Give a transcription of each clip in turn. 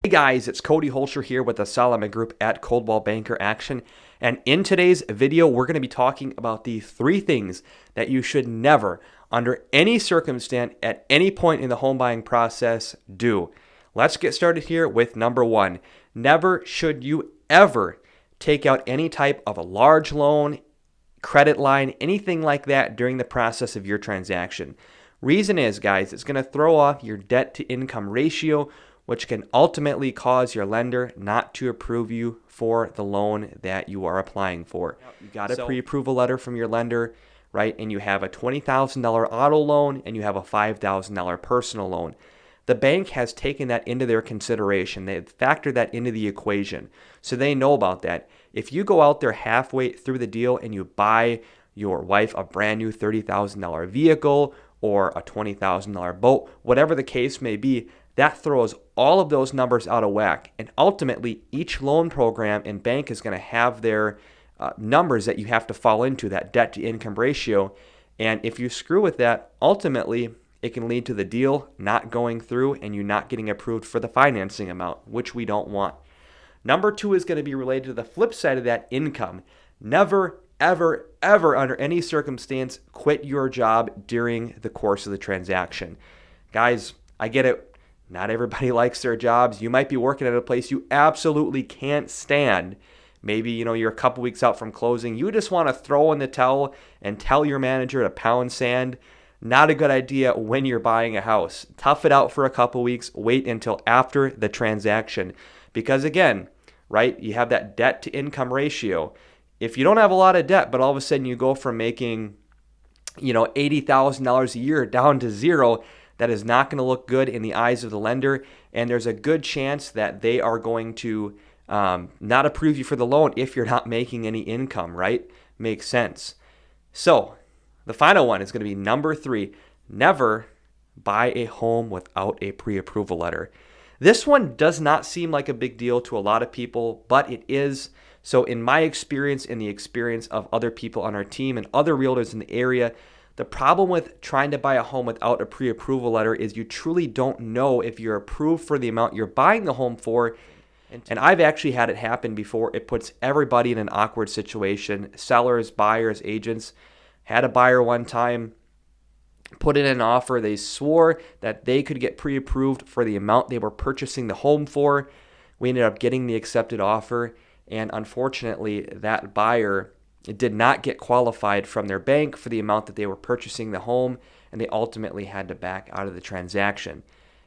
Hey guys, it's Cody Holscher here with the Solomon Group at Coldwell Banker Action. And in today's video, we're going to be talking about the 3 things that you should never, under any circumstance, at any point in the home buying process, do. Let's get started here with number 1. Never should you ever take out any type of a large loan, credit line, anything like that during the process of your transaction. Reason is, guys, it's going to throw off your debt to income ratio, which can ultimately cause your lender not to approve you for the loan that you are applying for. You got a pre-approval letter from your lender, right? And you have a $20,000 auto loan and you have a $5,000 personal loan. The bank has taken that into their consideration. They've factored that into the equation. So they know about that. If you go out there halfway through the deal and you buy your wife a brand new $30,000 vehicle or a $20,000 boat, whatever the case may be, that throws all of those numbers out of whack. And ultimately, each loan program and bank is going to have their numbers that you have to fall into, that debt to income ratio. And if you screw with that, ultimately, it can lead to the deal not going through and you not getting approved for the financing amount, which we don't want. Number 2 is going to be related to the flip side of that, income. Never, ever, ever, under any circumstance, quit your job during the course of the transaction. Guys, I get it. Not everybody likes their jobs. You might be working at a place you absolutely can't stand. Maybe, you're a couple weeks out from closing. You just want to throw in the towel and tell your manager to pound sand. Not a good idea when you're buying a house. Tough it out for a couple weeks. Wait until after the transaction. Because again, right, you have that debt to income ratio. If you don't have a lot of debt, but all of a sudden you go from making, $80,000 a year down to zero, that is not going to look good in the eyes of the lender, and there's a good chance that they are going to not approve you for the loan if you're not making any income, right? Makes sense. So the final one is going to be number 3. Never buy a home without a pre-approval letter. This one does not seem like a big deal to a lot of people, but it is. So in my experience, in the experience of other people on our team and other realtors in the area, the problem with trying to buy a home without a pre-approval letter is you truly don't know if you're approved for the amount you're buying the home for. And I've actually had it happen before. It puts everybody in an awkward situation. Sellers, buyers, agents. Had a buyer one time put in an offer. They swore that they could get pre-approved for the amount they were purchasing the home for. We ended up getting the accepted offer. And unfortunately, that buyer did not get qualified from their bank for the amount that they were purchasing the home, and they ultimately had to back out of the transaction.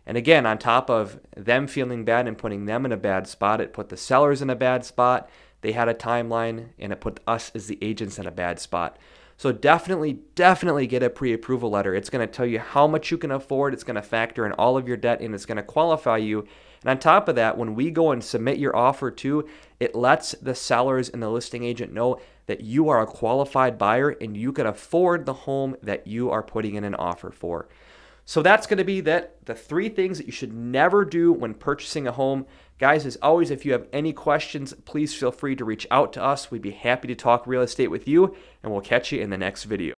And again, on top of them feeling bad and putting them in a bad spot, it put the sellers in a bad spot. They had a timeline, and it put us as the agents in a bad spot. So definitely get a pre-approval letter. It's going to tell you how much you can afford. It's going to factor in all of your debt, and it's going to qualify you. And on top of that, when we go and submit your offer too, it lets the sellers and the listing agent know that you are a qualified buyer and you can afford the home that you are putting in an offer for. So that's going to be the 3 things that you should never do when purchasing a home. Guys, as always, if you have any questions, please feel free to reach out to us. We'd be happy to talk real estate with you, and we'll catch you in the next video.